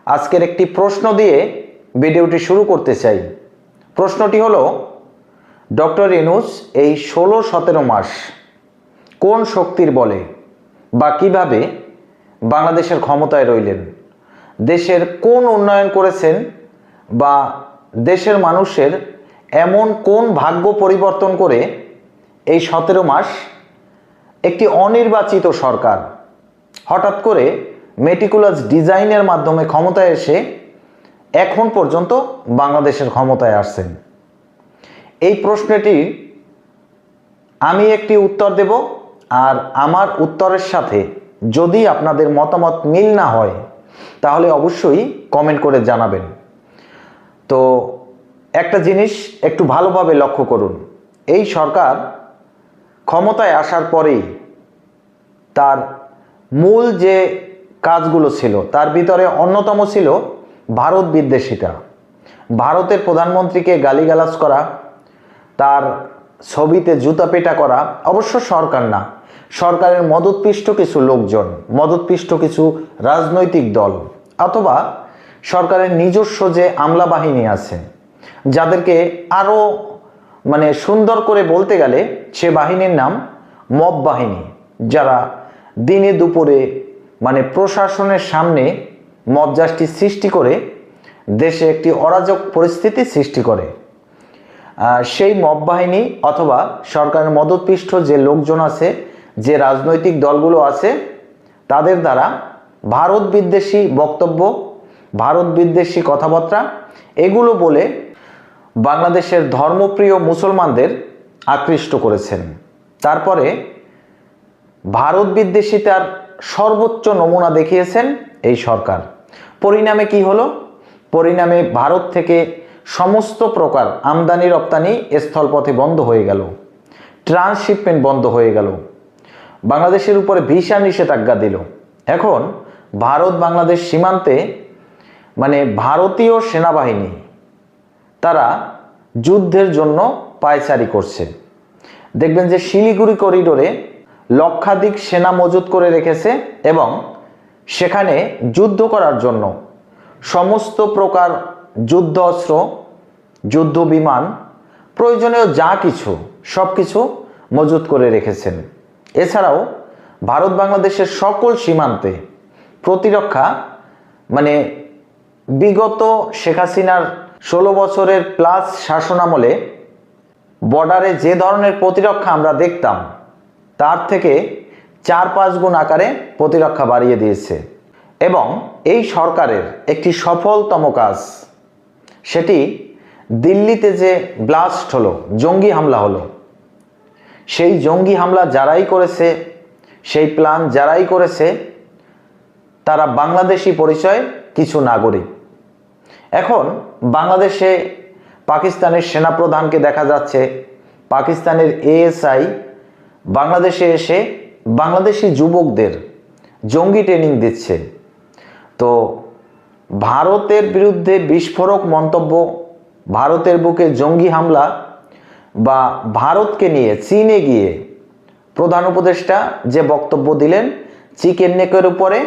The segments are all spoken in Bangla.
আজকের একটি প্রশ্ন দিয়ে ভিডিওটি শুরু করতে চাই। প্রশ্নটি হলো, ডক্টর ইউনূস এই 16-17 মাস কোন শক্তির বলে বা কিভাবে বাংলাদেশের ক্ষমতায় রইলেন? দেশের কোন উন্নয়ন করেছেন বা দেশের মানুষের এমন কোন ভাগ্য পরিবর্তন করে এই 17 মাস একটি অনির্বাচিত সরকার হঠাৎ করে মেটিকুলাস ডিজাইনের মাধ্যমে ক্ষমতায় এসে এখন পর্যন্ত বাংলাদেশের ক্ষমতায় আসছেন? এই প্রশ্নটি আমি একটি উত্তর দেব, আর আমার উত্তরের সাথে যদি আপনাদের মতামত মিল না হয় তাহলে অবশ্যই কমেন্ট করে জানাবেন। তো একটা জিনিস একটু ভালোভাবে লক্ষ্য করুন, এই সরকার ক্ষমতায় আসার পরেই তার মূল যে কাজগুলো ছিল তার ভিতরে অন্যতম ছিল ভারত বিদ্বেষিতা। ভারতের প্রধানমন্ত্রীকে গালিগালাজ করা, তার ছবিতে জুতা পেটা করা, অবশ্য সরকার না, সরকারের মদতপৃষ্ট কিছু লোকজন, মদতপৃষ্ট কিছু রাজনৈতিক দল অথবা সরকারের নিজস্ব যে আমলা বাহিনী আছে, যাদেরকে আরও সুন্দর করে বলতে গেলে সে বাহিনীর নাম মব বাহিনী, যারা দিনে দুপুরে প্রশাসনের সামনে মব জাস্টিস সৃষ্টি করে দেশে একটি অরাজক পরিস্থিতি সৃষ্টি করে। সেই মব বাহিনী অথবা সরকারের মদতপৃষ্ট যে লোকজন আছে, যে রাজনৈতিক দলগুলো আছে, তাদের দ্বারা ভারত বিদ্বেষী বক্তব্য, ভারত বিদ্বেষী কথাবার্তা এগুলো বলে বাংলাদেশের ধর্মপ্রিয় মুসলমানদের আকৃষ্ট করেছেন। তারপরে ভারত বিদ্বেষিতার সর্বোচ্চ নমুনা দেখিয়েছেন এই সরকার। পরিণামে কি হলো? পরিণামে ভারত থেকে সমস্ত প্রকার আমদানি রপ্তানি স্থলপথে বন্ধ হয়ে গেল, ট্রান্সশিপমেন্ট বন্ধ হয়ে গেল, বাংলাদেশের উপরে ভিসা নিষেধাজ্ঞা দিল। এখন ভারত বাংলাদেশ সীমান্তে ভারতীয় সেনাবাহিনী তারা যুদ্ধের জন্য পায়চারি করছে। দেখবেন যে শিলিগুড়ি করিডোরে লক্ষাধিক সেনা মজুত করে রেখেছে এবং সেখানে যুদ্ধ করার জন্য সমস্ত প্রকার যুদ্ধ অস্ত্র, যুদ্ধ বিমান, প্রয়োজনীয় যা কিছু সব কিছু মজুত করে রেখেছেন। এছাড়াও ভারত বাংলাদেশের সকল সীমান্তে প্রতিরক্ষা বিগত শেখ হাসিনার 16 বছরের প্লাস শাসনামলে বর্ডারে যে ধরনের প্রতিরক্ষা আমরা দেখতাম তার থেকে 4-5 গুণ আকারে প্রতিরক্ষা বাড়িয়ে দিয়েছে। এবং এই সরকারের একটি সফলতম কাজ, সেটি দিল্লিতে যে ব্লাস্ট হলো, জঙ্গি হামলা হলো, সেই জঙ্গি হামলা যারাই করেছে, সেই প্ল্যান যারাই করেছে, তারা বাংলাদেশি পরিচয় কিছু নাগরিক। এখন বাংলাদেশে পাকিস্তানের সেনাপ্রধানকে দেখা যাচ্ছে, পাকিস্তানের এএসআই বাংলাদেশে এসে বাংলাদেশি যুবকদের জঙ্গি ট্রেনিং দিচ্ছে। তো ভারতের বিরুদ্ধে বিস্ফোরক মন্তব্য, ভারতের বুকে জঙ্গি হামলা বা ভারতকে নিয়ে চীনে গিয়ে প্রধান উপদেষ্টা যে বক্তব্য দিলেন, চিকেন নেকের উপরে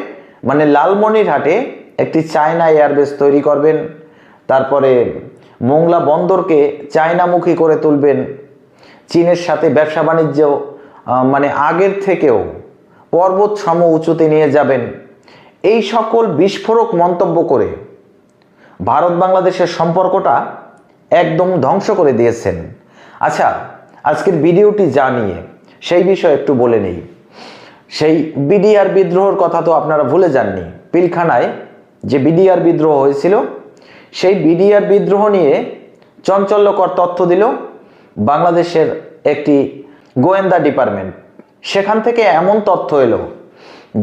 লালমনিরহাটে একটি চায়না এয়ারবেস তৈরি করবেন, তারপরে মোংলা বন্দরকে চায়নামুখী করে তুলবেন, চীনের সাথে ব্যবসা বাণিজ্য আগের থেকেও পর্বত সম উঁচুতে নিয়ে যাবেন, এই সকল বিস্ফোরক মন্তব্য করে ভারত বাংলাদেশের সম্পর্কটা একদম ধ্বংস করে দিয়েছেন। আচ্ছা, আজকের ভিডিওটি জানিয়ে সেই বিষয়ে একটু বলে নেই। সেই বিডিআর বিদ্রোহের কথা তো আপনারা ভুলে যাননি। পিলখানায় যে বিডিআর বিদ্রোহ হয়েছিল, সেই বিডিআর বিদ্রোহ নিয়ে চাঞ্চল্যকর তথ্য দিল বাংলাদেশের একটি গোয়েন্দা ডিপার্টমেন্ট। সেখান থেকে এমন তথ্য এলো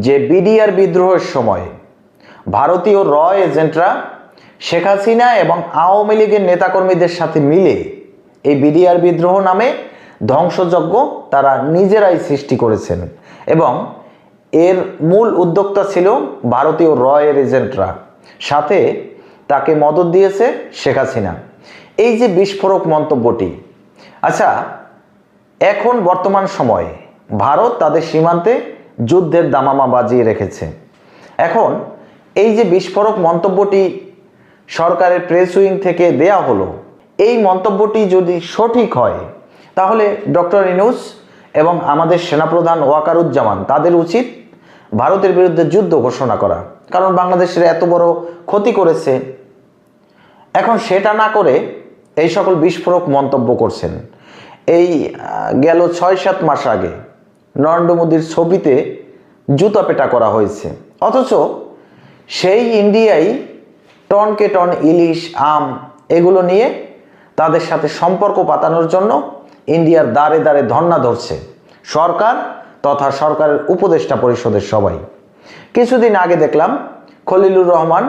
যে বিডিআর বিদ্রোহের সময় ভারতীয় র এজেন্টরা শেখ হাসিনা এবং আওয়ামী লীগের নেতাকর্মীদের সাথে মিলে এই বিডিআর বিদ্রোহ নামে ধ্বংসযজ্ঞ তারা নিজেরাই সৃষ্টি করেছেন এবং এর মূল উদ্যোক্তা ছিল ভারতীয় র এজেন্টরা, সাথে তাকে মদত দিয়েছে শেখ হাসিনা। এই যে বিস্ফোরক মন্তব্যটি, আচ্ছা, এখন বর্তমান সময়ে ভারত তাদের সীমান্তে যুদ্ধের দামামা বাজিয়ে রেখেছে। এখন এই যে বিস্ফোরক মন্তব্যটি সরকারের প্রেস উইং থেকে দেয়া হলো, এই মন্তব্যটি যদি সঠিক হয় তাহলে ডক্টর ইউনূস এবং আমাদের সেনাপ্রধান ওয়াকারুজ্জামান তাদের উচিত ভারতের বিরুদ্ধে যুদ্ধ ঘোষণা করা, কারণ বাংলাদেশের এত বড় ক্ষতি করেছে। এখন সেটা না করে এই সকল বিস্ফোরক মন্তব্য করছেন। এই গেল 6-7 মাস আগে নরেন্দ্র মোদীর ছবিতে জুতা পেটা করা হয়েছে, অথচ সেই ইন্ডিয়াই টনকে টন ইলিশ, আম এগুলো নিয়ে তাদের সাথে সম্পর্ক পাতানোর জন্য ইন্ডিয়ার দ্বারে দ্বারে ধর্ণা ধরছে সরকার তথা সরকারের উপদেষ্টা পরিষদের সবাই। কিছুদিন আগে দেখলাম খলিলুর রহমান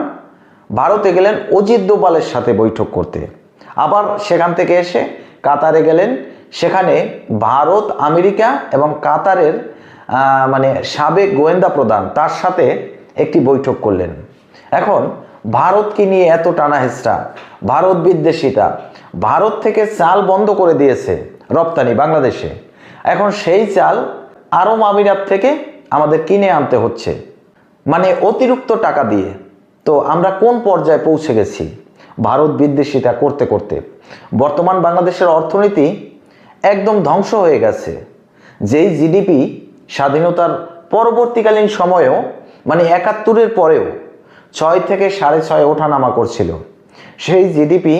ভারতে গেলেন অজিত দোভালের সাথে বৈঠক করতে, আবার সেখান থেকে এসে কাতারে গেলেন, সেখানে ভারত, আমেরিকা এবং কাতারের সাবেক গোয়েন্দা প্রধান তার সাথে একটি বৈঠক করলেন। এখন ভারতকে নিয়ে এত টানা হেঁচড়া, ভারত বিদ্বেষিতা, ভারত থেকে চাল বন্ধ করে দিয়েছে রপ্তানি বাংলাদেশে, এখন সেই চাল আরব আমিরাত থেকে আমাদের কিনে আনতে হচ্ছে, অতিরিক্ত টাকা দিয়ে। তো আমরা কোন পর্যায়ে পৌঁছে গেছি ভারত বিদ্বেষিতা করতে করতে? বর্তমান বাংলাদেশের অর্থনীতি একদম ধ্বংস হয়ে গেছে। যেই জিডিপি স্বাধীনতার পরবর্তীকালীন সময়েও 71-এর পরেও 6 থেকে 6.5 ওঠানামা করছিল, সেই জিডিপি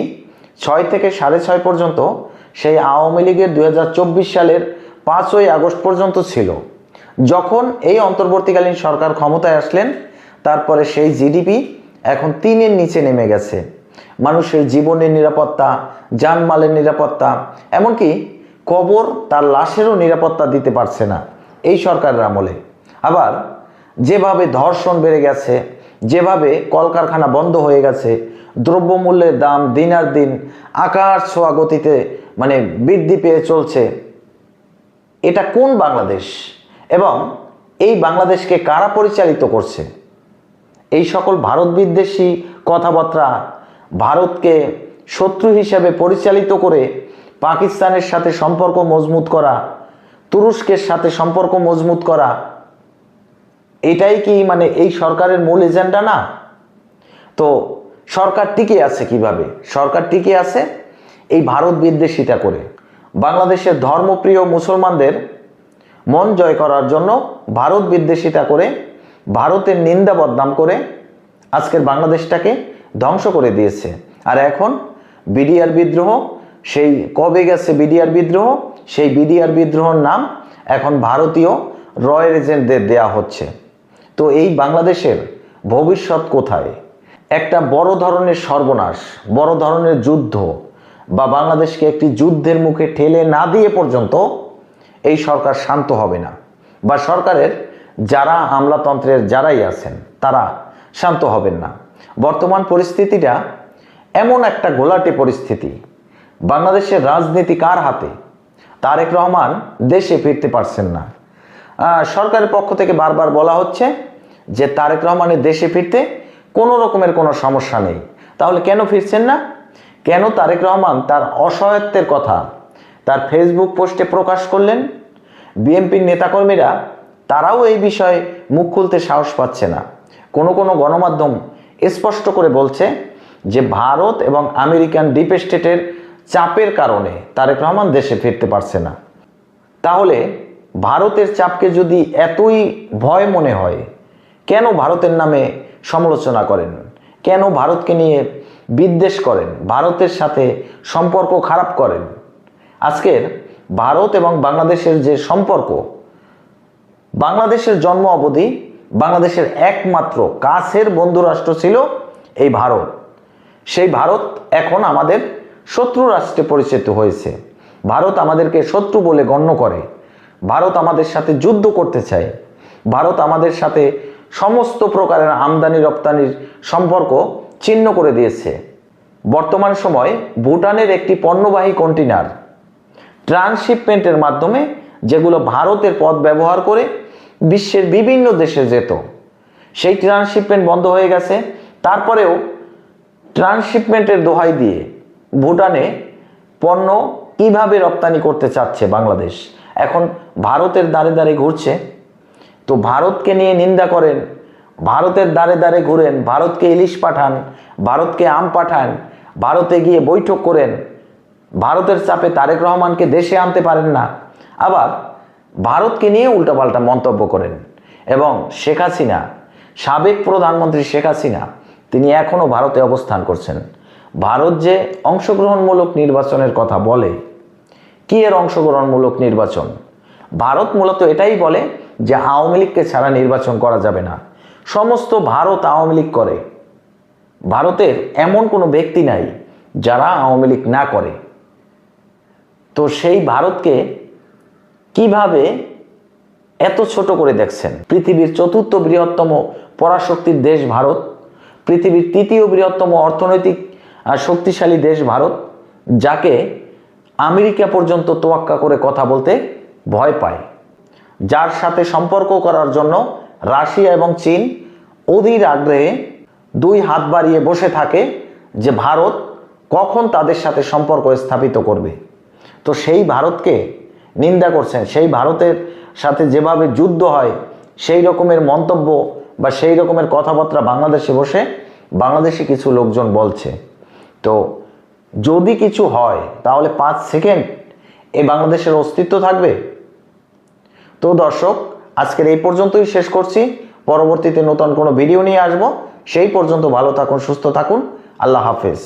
6 থেকে 6.5 পর্যন্ত সেই আওয়ামী লীগের 2024 সালের 5ই আগস্ট পর্যন্ত ছিল। যখন এই অন্তর্বর্তীকালীন সরকার ক্ষমতায় আসলেন, তারপরে সেই জিডিপি এখন 3-এর নিচে নেমে গেছে। মানুষের জীবনের নিরাপত্তা, জানমালের নিরাপত্তা, এমনকি কবর তার লাশেরও নিরাপত্তা দিতে পারছে না এই সরকারের আমলে। আবার যেভাবে ধর্ষণ বেড়ে গেছে, যেভাবে কলকারখানা বন্ধ হয়ে গেছে, দ্রব্যমূল্যের দাম দিন আর দিন আকাশ ছোঁয়া গতিতে বৃদ্ধি পেয়ে চলছে, এটা কোন বাংলাদেশ এবং এই বাংলাদেশকে কারা পরিচালিত করছে? এই সকল ভারত বিদ্বেষী কথাবার্তা, ভারতকে শত্রু হিসেবে পরিচালিত করে পাকিস্তানের সাথে সম্পর্ক মজবুত করা, তুরস্কের সাথে সম্পর্ক মজবুত করা, এটাই কি এই সরকারের মূল এজেন্ডা না? তো সরকার টিকে আছে কিভাবে? সরকার টিকে আছে এই ভারত বিদ্বেষিতা করে। বাংলাদেশের ধর্মপ্রিয় মুসলমানদের মন জয় করার জন্য ভারত বিদ্বেষিতা করে, ভারতের নিন্দা বদনাম করে আজকের বাংলাদেশটাকে ধ্বংস করে দিয়েছে। আর এখন বিডিআর বিদ্রোহ, সেই কবে গেছে বিডিআর বিদ্রোহ, সেই বিডিআর বিদ্রোহর নাম এখন ভারতীয় রয়ের এজেন্টদের দেয়া হচ্ছে। তো এই বাংলাদেশের ভবিষ্যৎ কোথায়? একটা বড় ধরনের সর্বনাশ, বড় ধরনের যুদ্ধ বা বাংলাদেশকে একটি যুদ্ধের মুখে ঠেলে না দিয়ে পর্যন্ত এই সরকার শান্ত হবে না, বা সরকারের যারা আমলাতন্ত্রের যারাই আছেন তারা শান্ত হবেন না। বর্তমান পরিস্থিতিটা এমন একটা ঘোলাটে পরিস্থিতি, বাংলাদেশের রাজনীতি কার হাতে? তারেক রহমান দেশে ফিরতে পারছেন না। সরকারের পক্ষ থেকে বারবার বলা হচ্ছে যে তারেক রহমানের দেশে ফিরতে কোনো রকমের কোনো সমস্যা নেই। তাহলে কেন ফিরছেন না? কেন তারেক রহমান তার অসহায়ত্বের কথা তার ফেসবুক পোস্টে প্রকাশ করলেন? বিএনপির নেতাকর্মীরা তারাও এই বিষয়ে মুখ খুলতে সাহস পাচ্ছে না। কোনো কোনো গণমাধ্যম স্পষ্ট করে বলছে যে ভারত এবং আমেরিকান ডিপ স্টেটের চাপের কারণে তারেক রহমান দেশে ফিরতে পারছে না। তাহলে ভারতের চাপকে যদি এতই ভয় মনে হয়, কেন ভারতের নামে সমালোচনা করেন? কেন ভারতকে নিয়ে বিদ্বেষ করেন? ভারতের সাথে সম্পর্ক খারাপ করেন? আজকের ভারত এবং বাংলাদেশের যে সম্পর্ক, বাংলাদেশের জন্ম অবধি বাংলাদেশের একমাত্র কাছের বন্ধু রাষ্ট্র ছিল এই ভারত। সেই ভারত এখন আমাদের শত্রু রাষ্ট্রে পরিচিত হয়েছে। ভারত আমাদেরকে শত্রু বলে গণ্য করে। ভারত আমাদের সাথে যুদ্ধ করতে চায়। ভারত আমাদের সাথে সমস্ত প্রকারের আমদানি রপ্তানির সম্পর্ক ছিন্ন করে দিয়েছে। বর্তমান সময় ভুটানের একটি পণ্যবাহী কন্টেইনার ট্রান্সশিপমেন্টের মাধ্যমে, যেগুলো ভারতের পথ ব্যবহার করে বিশ্বের বিভিন্ন দেশে যেত, সেই ট্রান্সশিপমেন্ট বন্ধ হয়ে গেছে। তারপরেও ট্রান্সশিপমেন্টের দোহাই দিয়ে ভুটানে পণ্য কিভাবে রপ্তানি করতে চাচ্ছে বাংলাদেশ, এখন ভারতের দ্বারে দ্বারে ঘুরছে। তো ভারতকে নিয়ে নিন্দা করেন, ভারতের দ্বারে দ্বারে ঘুরেন, ভারতকে ইলিশ পাঠান, ভারতকে আম পাঠান, ভারতে গিয়ে বৈঠক করেন, ভারতের চাপে তারেক রহমানকে দেশে আনতে পারেন না, আবার ভারতকে নিয়ে উল্টাপাল্টা মন্তব্য করেন। এবং শেখ হাসিনা, সাবেক প্রধানমন্ত্রী শেখ হাসিনা, তিনি এখনও ভারতে অবস্থান করছেন। ভারত যে অংশগ্রহণমূলক নির্বাচনের কথা বলে, কি এর অংশগ্রহণমূলক নির্বাচন? ভারত মূলত এটাই বলে যে আওয়ামী লীগকে ছাড়া নির্বাচন করা যাবে না। সমস্ত ভারত আওয়ামী লীগ করে। ভারতের এমন কোনো ব্যক্তি নাই যারা আওয়ামী লীগ না করে। তো সেই ভারতকে কিভাবে এত ছোট করে দেখছেন? পৃথিবীর চতুর্থ বৃহত্তম পরাশক্তির দেশ ভারত, পৃথিবীর তৃতীয় বৃহত্তম অর্থনৈতিক আর শক্তিশালী দেশ ভারত, যাকে আমেরিকা পর্যন্ত তোয়াক্কা করে কথা বলতে ভয় পায়, যার সাথে সম্পর্ক করার জন্য রাশিয়া এবং চীন অধীর আগ্রহে দুই হাত বাড়িয়ে বসে থাকে যে ভারত কখন তাদের সাথে সম্পর্ক স্থাপিত করবে। তো সেই ভারতকে নিন্দা করছেন। সেই ভারতের সাথে যেভাবে যুদ্ধ হয় সেই রকমের মন্তব্য বা সেই রকমের কথাবার্তা বাংলাদেশে বসে বাংলাদেশি কিছু লোকজন বলছে। তো যদি কিছু হয় তাহলে 5 সেকেন্ড এই বাংলাদেশের অস্তিত্ব থাকবে? তো দর্শক, আজকের এই পর্যন্তই শেষ করছি। পরবর্তীতে নতুন কোনো ভিডিও নিয়ে আসবো। সেই পর্যন্ত ভালো থাকুন, সুস্থ থাকুন। আল্লাহ হাফেজ।